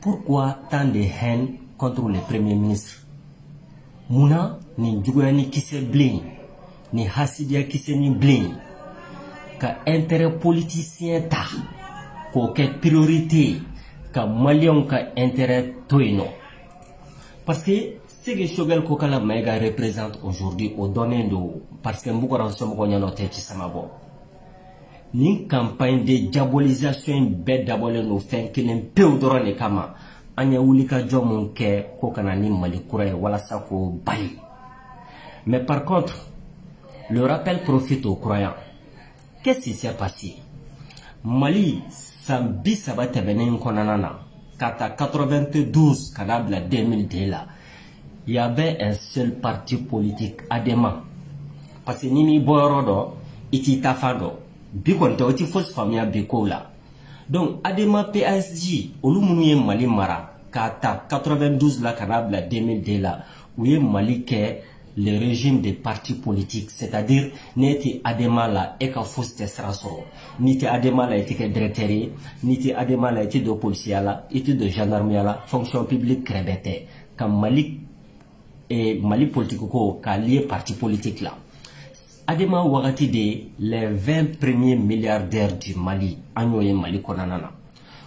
Pourquoi tant de haine contre le Premier ministre? Muna ni jugani kise bling, ni hasidia kise ni bling, ka intérêt politicien ta, ko ke priorité, ka malion ka intérêt toino. Parce que ce que Choguel Kokala Maïga représente aujourd'hui au domaine de, parce que Mboukoran Somokonya noté Chisamabo. Ni campagne de diabolisation bête d'abord nos fins que l'impeudron et kama. Anya Wulika Jomonke Kokana ni Malikure Walasa ko Bali. Mais par contre, le rappel profite aux croyants. Qu'est-ce qui s'est passé? Mali, Sambi Sabate Benin Konanana, Kata 92, Kanabla 2002 là. Il y avait un seul parti politique, Adema. Parce que Nimi Boyorodo, Iti Tafado, Bikonte, Oti Fos Famia Bikola. Donc, Adema PSG, Olumuye Mali Mara, Kata 92 la Kanabla 2002 là, où est Mali ke le régime des partis politiques, c'est-à-dire, n'était Adema la Eka Fos Tesraso, n'était Adema la été directeur, n'était Adema la été de policier la, été de gendarmerie la, fonction publique crébete, comme Mali et Mali politique qui lié parti politique là. Adema Wagati de les 20 premiers milliardaires du Mali, Agnoye Mali Konanana.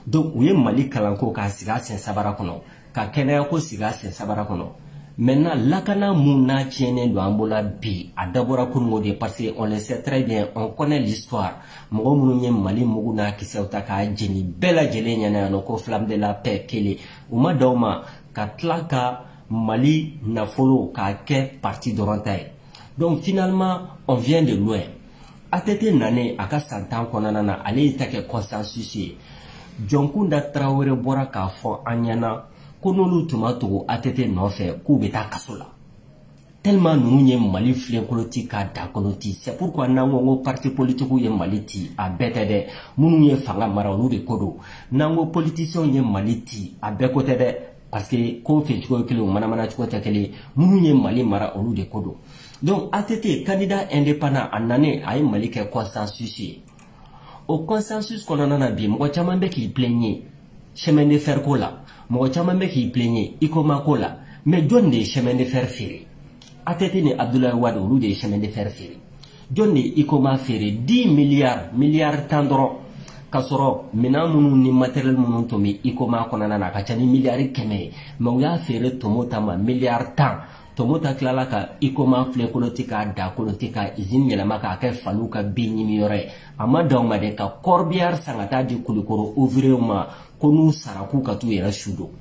Donc, oui, Mali Kalanko ka siga sen sabarakono, ka Kenayako siga sen sabarakono. Maintenant, lakana mouna tiene do ambola bi, a d'abord kunmode parce qu'on le sait très bien, on connaît l'histoire. Mogo mounye Mali Muguna qui s'est otaka Jenny, bella jelenya no ko flamme de la paix kele, uma dauma, ka tlaka Mali Nafolo Kake parti d'Orantaï. Donc finalement, on vient de loin. Atete nane aka santan konanana ale itake consensus. Jonkunda Traoré bora ka fo anyana konolu tumato atete nofe ku beta kasola. Tellement nous nye Mali flen koloti ka da koloti. C'est pourquoi nango parti politique ye Mali ti a betede munu ye fanga mara olu de kodo. Nango politicien ye Mali ti a bekotede. Parce que quand fait que le manamana tukotele munu Mali mara olu de kodo. Donc ATT candidat indépendant en année a Mali que consensus. Au consensus qu'on en a bien, moi chamambe qui plaignait chemin de fer cola, moi chamambe qui plaignait ikoma cola, mais John de chemin de fer ferré. ATT ne Abdoulaye Wade olu de chemin de fer ferré. John de ikoma ferré 10 milliards tandro. Kasoro mina munu ni matériel munu tomi ikoma konana ka chani milliard keme mais uya fere tomota ma milliard tan tomota klala ka ikoma fle kolotika da kolotika izin yelama ka ka faluka binyi miyore ama dawma de ka corbiar sangata di kulikoro ouvrier ma konu saraku ka tu yera shudo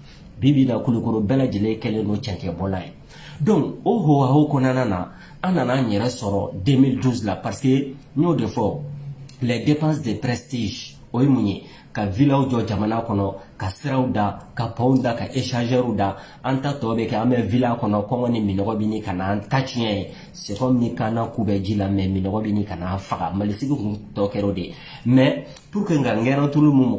bibi da kulikoro bela jele kele no chanke bolay. Donc oho ho konana na anana nyera soro 2012 là parce que nous de fois les dépenses de prestige Oimunye, ka villa ou jamana kono, ka srauda, ka pounda, ka échangeruda, anta tobe ka ame villa kono, kongo ni minogobini kana antachien, c'est comme ni kana kubeji la me minogobini kana faga, malisibu tokerode. Mais, pour que ngangero tout le monde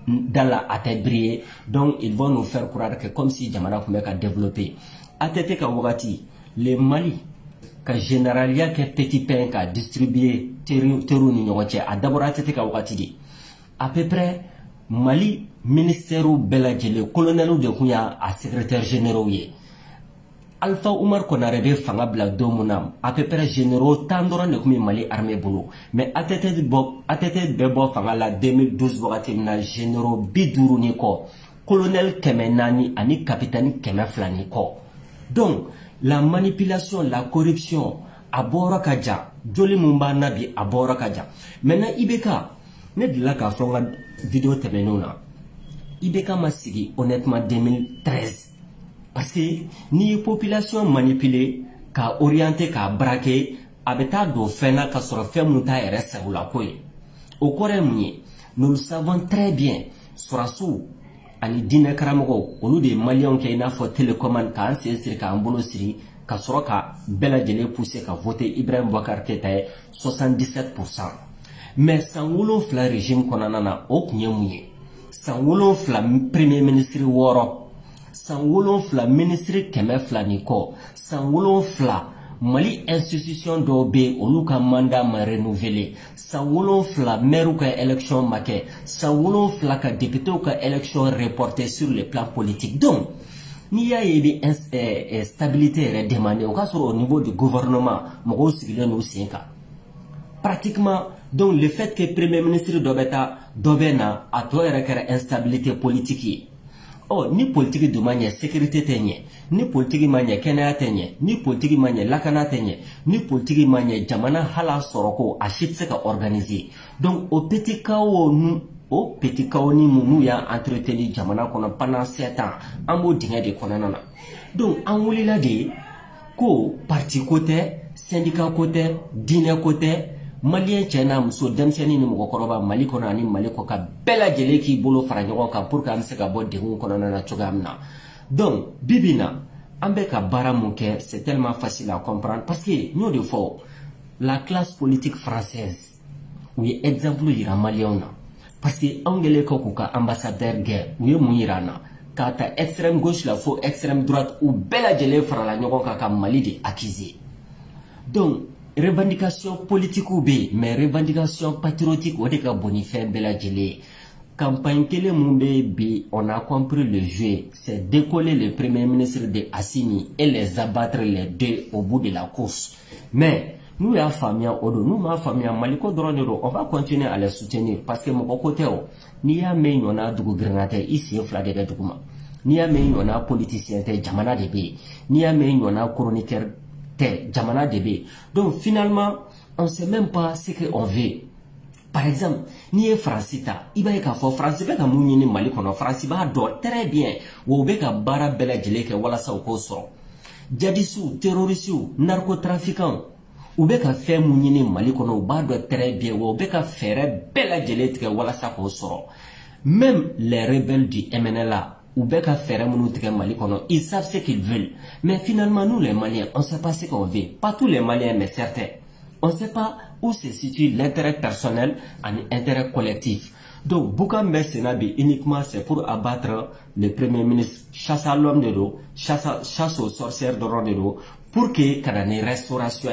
dans la tête briller, donc ils vont nous faire croire que comme si jamana pouvait ka développer. Atete ka wogati, le Mali, ka généralia ke petit pain ka distribuer teru ni nyoche a d'abord atete ka wakati di à peu près Mali ministère beladjele colonel de kunya a secrétaire général ye Alpha Oumar Konarebe fanga bla domunam à peu près généraux tandora ne kumi Mali armée bolo mais atete bebo fanga la 2012 wakati na généraux biduru ni ko colonel kemenani ani capitaine kemeflani ko. Donc la manipulation, la corruption, abora kaja, joli mumba nabi abora kaja. Maintenant Ibeka, ne de la ka fronga vidéo temenona. Ibeka masigi honnêtement 2013. Parce que ni population manipulée, ka orienté, ka braqué, abeta do fena ka soro fe muta ere segula koy. Au Corée nous le savons très bien, surasu ani dine karamogo olu de Maliens qui ina fo télécommande ka ancestri ka ambolo siri ka soroka bela jele pousser ka voter Ibrahim Boubacar Keïta 77%. Mais sans wolo fla régime konanana ok nyemuye sans wolo fla premier ministre woro sans wolo fla ministre keme fla niko sans wolo fla Mali institution dɔw be olu ka mandat ma renouveler san 7 maire ka élection ma kɛ san 7 ka député ka élection reportée sur le plan politique. Donc n'i y'a ye bi stabilité yɛrɛ demandé o ka sɔrɔ au niveau du gouvernement mɔgɔw sigilen n'u sen kan pratiquement. Donc le fait que premier ministre dɔ bɛ taa dɔ bɛ na a tɔ yɛrɛ kɛra instabilité politique ye. Oh, ni politique du manière sécurité teigne, ni politique manière kɛnɛya teigne, ni politique manière lakana teigne, ni politique manière jamana hala soroko a se ka organiser. Donc au petit chaos ni munu ya entretenu jamana kono pendant 7 ans, an bo dingɛ de kɔnɔna na. Donc an wulila de ko parti côté, syndicat côté, diinɛ côté, Malien cɛna muso denmisɛnnin ni mɔgɔkɔrɔba Mali kɔnɔ ani Mali kɔ ka bɛɛ lajɛlen k'i bolo fara ɲɔgɔn kan pour que an bɛ se ka bɔ degun kɔnɔna na cogoya min na. Donc bibi na an bɛ ka baara mun kɛ c'est tellement facile à comprendre parce que n'o de fɔ la classe politique française u ye exemple yira Maliens na parce que anw kɛlen kɔ k'u ka ambassadeur gɛn u ye mun yira an na k'a ta extrême gauche la fo extrême droite u bɛɛ lajɛlen farala ɲɔgɔn kan ka Mali de accuser. Donc revendication politique ou bé, mais revendication patriotique ou de ka bonifère bela jele. Campagne télé mumbe bi, on a compris le jeu, c'est décoller le premier ministre de Assimi et les abattre les deux au bout de la course. Mais nous ya famille odo, nous ma famille Maliko Dronero, on va continuer à les soutenir parce que mon côté ni ya me on a dugu grenade ici flade de duguma. Ni ya me on a politicien te jamana de be, ni ya me on a chroniqueur Jamana DB. Donc finalement, on ne sait même pas ce qu'on veut. Par exemple, ni Francita, il va y avoir France beka mouni Mali kono France ba do très bien. Ou beka bara bela jeleke wala sa okoso. Jadisu, terroristes, narcotrafiquants. Ou beka fait mouni Mali kono ba do très bien. Ou beka faire bela jeleke wala sa okoso. Même les rebelles du MNLA ou beka faire Mali kono, ils savent ce qu'ils veulent. Mais finalement, nous les Maliens, on ne sait pas ce qu'on veut. Pas tous les Maliens, mais certains. On ne sait pas où se situe l'intérêt personnel et l'intérêt collectif. Donc, Boukambe Senabi, uniquement, c'est pour abattre le premier ministre, chasse à l'homme de l'eau, chasse aux sorcières de l'eau, pour que y ait une restauration.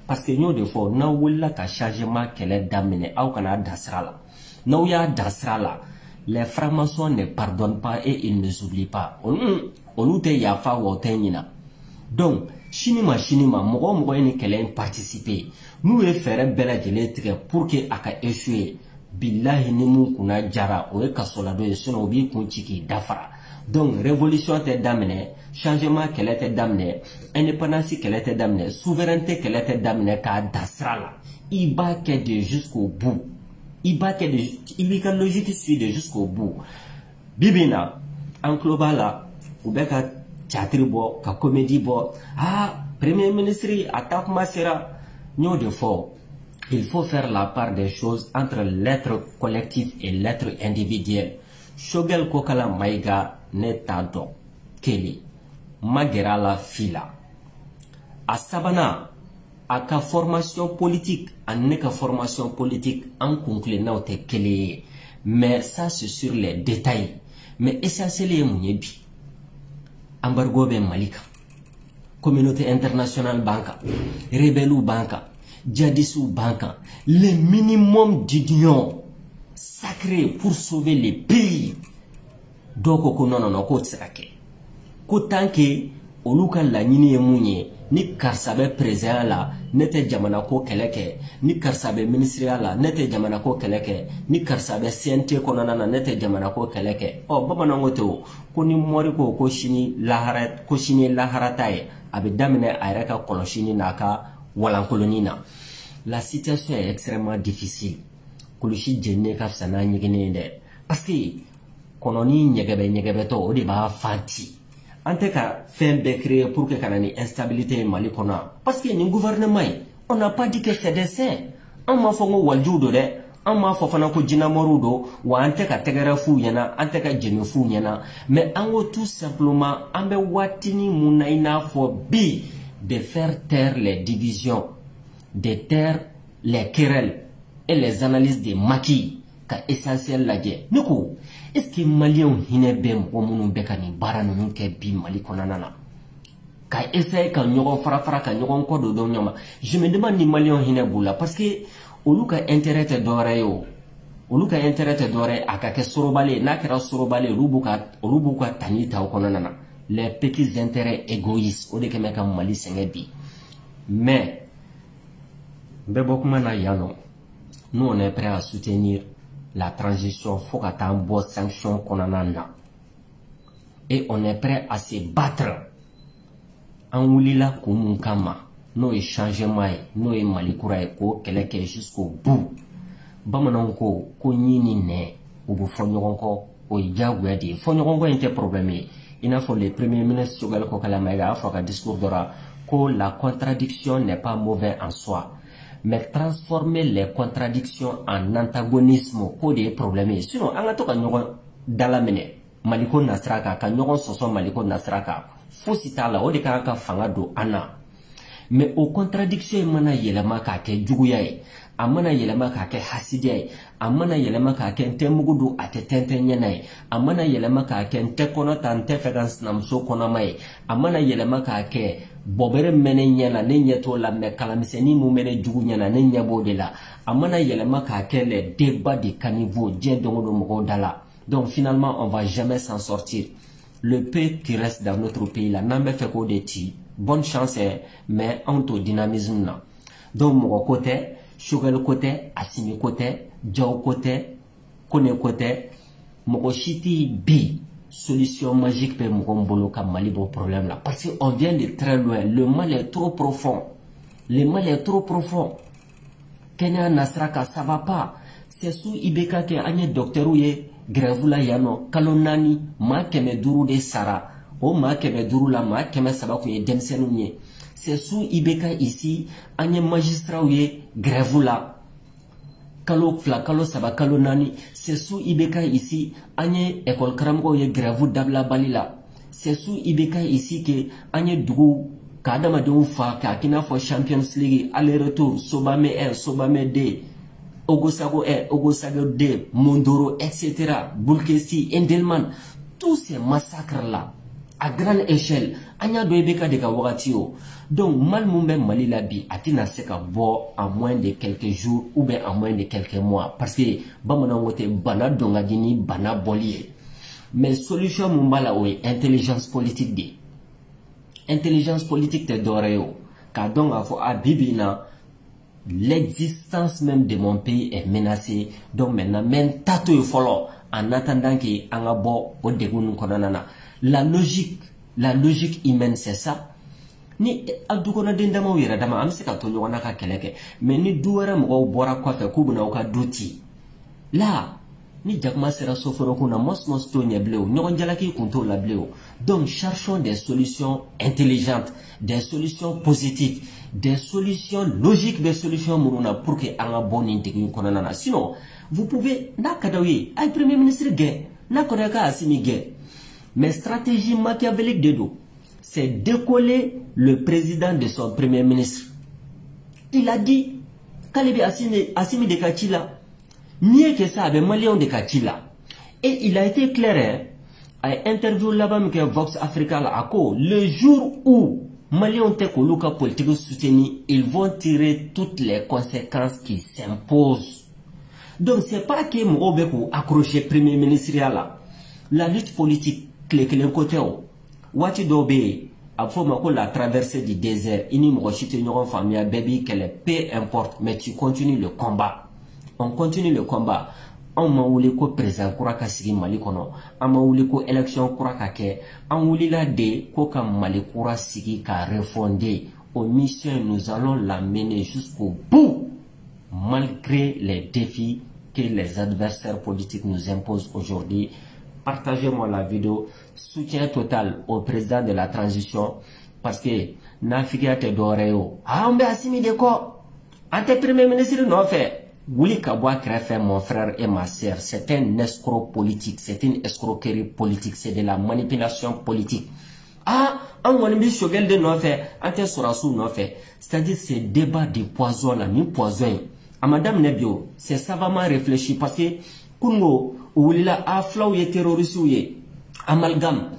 Parce que nous, des fois, nous avons un changement qu'elle est d'amener, ou qu'on a d'asrala. Nous avons d'asrala. Les francs-maçons ne pardonnent pas et ils ne s'oublient pas. On nous te yafa ou tenina. Donc, chinima, mogo ni kelen participer. Nous e faire bella genetique pour que aka échouer. Billahi ni mu kuna jara o e kasolado e sono obi kunchiki dafara. Donc, révolution te damne, changement qu'elle était damné, indépendance qu'elle était damné, souveraineté qu'elle était damné, ka dasrala. Il va qu'aider jusqu'au bout. Il va que logique suit de jusqu'au bout. Bibina, en global, ou bien ka théâtre bo, ka comédie bo, premier ministre, attaque ma sera, nous de fort. Il faut faire la part des choses entre l'être collectif et l'être individuel. Shogel kokala maiga netado, keli, magera la fila. A sabana, à ka formation politique, à ne ka formation politique, en conclut n'a été kele. Mais ça c'est sur les détails. Mais essentiellement mounyebi. Embargo ben malika. Communauté internationale banca. Rebellou banca. Djadissou banca. Le minimum d'union sacré pour sauver les pays. Donc non ko tsake. Ko tanke oluka la nini e mounye. Ni karsabe président la nete jamana ko keleke ni karsabe ministère la nete jamana ko keleke ni karsabe CNT konana na nete jamana ko keleke o baba nangote o ko ni mori ko shini laharata e abe damine ayreka koloshini naka walankoloni na. La situation est extrêmement difficile kulushi jenne ka fsana nyigene de parce que kononi nyegebe to o de ba fanti. En tout cas, fait un créer pour que y ait instabilité Mali kona. Parce que le gouvernement, on n'a pas dit que c'est des saints. On m'a fait un waljudo de, on m'a fait un jinamorudo, ou en tout cas tegara fou yana, en tout cas jenu fou yana. Mais en gros tout simplement, on be watini munaina for bi de faire taire les divisions, de taire les querelles et les analyses des maquis. Ka essentiel la guerre. Noko, est-ce que Maliens hinebem ou mounou bekani bara nounke bi Mali konanana? ka essayer ka ɲɔgɔn fara ka ɲɔgɔn kɔ don ɲɔgɔn ma. Je me demande ni Maliens hinɛ b'u la parce que olu ka intérêt tɛ dɔwɛrɛ ye o. Olu ka intérêt tɛ dɔwɛrɛ a ka kɛ sorobale n'a kɛra sorobale olu b'u ka tani ta o kɔnɔna na. Les petits intérêts égoïstes o de kɛmɛ ka Mali sɛŋɛ bi. Mais bɛ bɔ kuma na yan nɔ. Nous on est prêt à soutenir la transition fo ka taa bɔ sanction kɔnɔna na. Et on est prêt à se battre. An wulila ko mun kama n'o ye changement ye n'o ye Mali kura ye k'o kɛlɛ kɛ jusqu'au bout. Bamananw ko ɲi ni nɛ u bɛ fɔ ɲɔgɔn kɔ o ye diyagoya de ye. Fɔ ɲɔgɔn kɔ in tɛ problème ye. I n'a fɔ le premier ministre Choguel Kokala Maïga a fɔ ka discours dɔ la ko la contradiction n'est pas mauvais en soi. Mais transformer les contradictions en antagonisme ko de ye problème ye. Sinon an ka to ka ɲɔgɔn dalaminɛ Maliko nasira kan ka ɲɔgɔn sɔsɔ Maliko nasira kan fosi t'a la o de kan ka fanga don an na. Mais o contradiction in mana yɛlɛma k'a kɛ juguya ye, a mana yɛlɛma k'a kɛ hasidiya ye, a mana yɛlɛma k'a kɛ n tɛ mugu don a tɛ tɛntɛn ɲɛna ye, a mana yɛlɛma k'a kɛ n tɛ kɔnɔ ta n tɛ fɛ ka n sinamuso kɔnɔma ye, a mana yɛlɛma k'a kɛ bɔbɛrɛ mɛ ne ɲɛ la ne ɲɛ t'o la mais kalamisɛnnin mun bɛ ne jugu ɲɛ na ne ɲɛ b'o de la, a mana yɛlɛma k'a kɛ les débats de caniveau diɲɛ don o don mɔgɔw da la. Donc finalement on va jamais s'en sortir. Le peu qui reste dans notre pays là n'an bɛ fɛ k'o de ci. Bonne chance, mais en tout dynamisme là. Donc mon côté, Choguel côté, Assimi côté, Diaw côté, Kone côté, mon chiti bi solution magique pour mon bolo comme Mali bon problème là. Parce qu'on vient de très loin. Le mal est trop profond. Le mal est trop profond. Kenya Nasraka ça va pas. C'est sous Ibeka que anye docteur ou ye grève là yano kalonani ma keme duru de Sara. O ma kɛmɛ duuru la ma kɛmɛ saba kun ye denmisɛnninw ye. C'est sous Ibeka ici an ye magistrat ye grève la kalo fila kalo saba kalo naani. C'est sous Ibeka ici an ye école karamɔgɔw ye grève dabila bali la. C'est sous Ibeka ici que an ye dugu ka adamadenw fa k'a k'i n'a fɔ Champions League aller retour Sobame 1 Sobame 2 Ogosago 1 Ogosago 2 Mondoro etc. Bulkesi Endelman tous ces massacres là à grande échelle, anya do Ibeka de ka wagati o. Donc mal mun bɛ Mali la bi a tɛna se ka bɔ en moins de quelques jours ou bien en moins de quelques mois parce que bamananw tɛ bana dɔn ka di ni bana bɔli ye. Mais solution mun b'a la o ye intelligence politique de. Intelligence politique tɛ dɔwɛrɛ ye o. K'a dɔn k'a fɔ a bi bi in na l'existence même de mon pays est menacée. Donc maintenant men taa to ye fɔlɔ en attendant que an ka bɔ o degun kɔnɔna na. La logique humaine c'est ça. Ni adukona dendama yera dama am se ka to ɲɔgɔn na ka kɛlɛ kɛ mais ni du wɛrɛ mɔgɔw bɔra kɔfɛ k'u bɛna u ka du ci là ni jakuma sera soforokun na mos t'o ɲɛ bilen o ɲɔgɔn jalaki kun t'o la bilen o. Donc cherchons des solutions intelligentes, des solutions positives, des solutions logiques, des solutions minnu na pour que an ka bɔ nin degun kɔnɔna na. Sinon vous pouvez n'a ka d'aw ye a ye premier ministre gɛn n'a ka d'aw ye k'a Assimi gɛn. Mais stratégie machiavélique de dos, c'est décoller le président de son premier ministre. Il a dit qu'Alibi Assimi de Kachila, mieux que ça, avec Malion de Kachila. Et il a été clair, à interview là-bas, que Vox Africa là, le jour où Malion te koluka politique soutenu, ils vont tirer toutes les conséquences qui s'imposent. Donc c'est pas que Mourobekou accroché premier ministre là. La lutte politique. Kelen côté o wati do be a fo ma ko la traversée du désert ini mo chite ñogon famia baby qu'elle peu importe mais tu continues le combat. On continue le combat. On ma wuli ko président kura ka sigi Mali kono an ma wuli ko élection kura ka kɛ an wulila de ko ka Mali kura sigi ka refonder aux missions. Nous allons la mener jusqu'au bout malgré les défis que les adversaires politiques nous imposent aujourd'hui. Partagez-moi la vidéo. Soutien total au président de la transition. Parce que Nafiga te doreo. Ah, on va Assimi de quoi? Ante premier ministre non fait. Wuli Kabwa Krefé, mon frère et ma sœur, c'est un escroc politique. C'est une escroquerie politique. C'est de la manipulation politique. Ah, on va mis Choguel de non fait. Ante Sorassou non fait. C'est-à-dire ces débats de poison là, ni poison. À Madame Nebio, c'est savamment réfléchi parce que Kungo, Oulila a flaw ye terroriste ye amalgame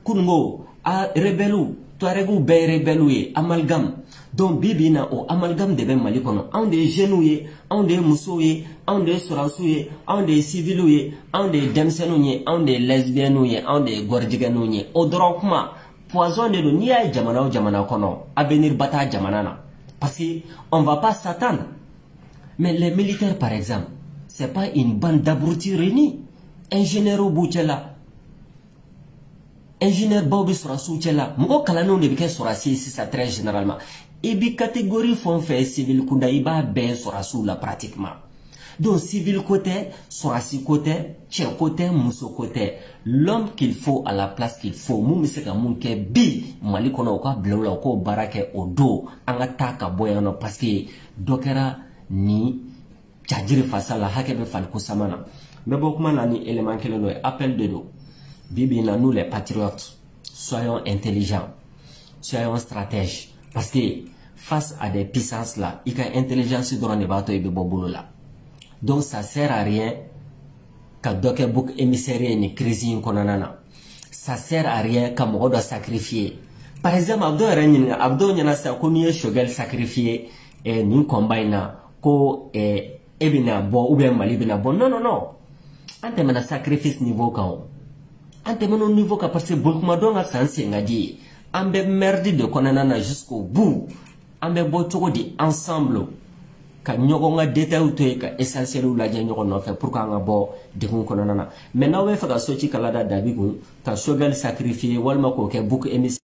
Kungo a rebelle Touaregu bɛɛ rebelle ye amalgame. Donc bibi na o amalgame de bɛ Mali kɔnɔ. Anw de ye jeunes ye, anw de ye musow ye, anw de ye sɔrɔsiw ye, anw de ye civils ye, anw de ye denmisɛnninw ye, anw de ye lesbiennes ye, anw de ye gɔrijɛgɛninw ye. O dɔrɔn kuma poison de don. N'i y'a ye jamana o jamana kɔnɔ, avenir ba t'a jamana na. Parce que on va pas s'attendre. Mais les militaires par exemple, c'est pas une bande d'abrutis réunis. Ingénieurs b'u cɛ la. Ingénieur baw bɛ sɔrɔsiw cɛ la. Mɔgɔ kalannenw de bɛ kɛ sɔrɔsi ye sisan très généralement. I bi catégorie fɛn o fɛn civil kunda i b'a bɛɛ sɔrɔsiw la pratiquement. Donc civil côté, sɔrɔsi côté, cɛ côté, muso côté. L'homme qu'il faut à la place qu'il faut. Mun bɛ se ka mun kɛ bi Mali kɔnɔ o ka bila o la o k'o baara kɛ o don an ka taa ka bɔ yan nɔ parce que dɔ kɛra ni cajiri fasa la hakɛ bɛ fali ko sama na. N bɛ bɔ kuma na ni élément kelen dɔ ye appel de don. Bibi na nous les patriotes, soyons intelligents, soyons stratèges. Parce que face à des puissances là, il y a intelligence dans les bateaux et bobolo là. Donc ça sert à rien que docker book émissaire ni crise konanana. Ça sert à rien que mon doit sacrifier. Par exemple, Abdo nyana sa ko ni Choguel sacrifier et ni combine ko ebina bo ou bien Mali bina bo. Non non non. Ante mana sacrifice niveau kan. Ante mana niveau ka parce que beaucoup madonga sanse ngadi. Ambe merdi de konanana jusqu'au bout. Ambe bo choko di ensemble. Ka nyogo nga détail to ka essentiel la je nyogo no fait pour ka nga bo de kon konanana. Maintenant we fa ka sochi kala da dabi ko ka Choguel sacrifier walma ko ke book émission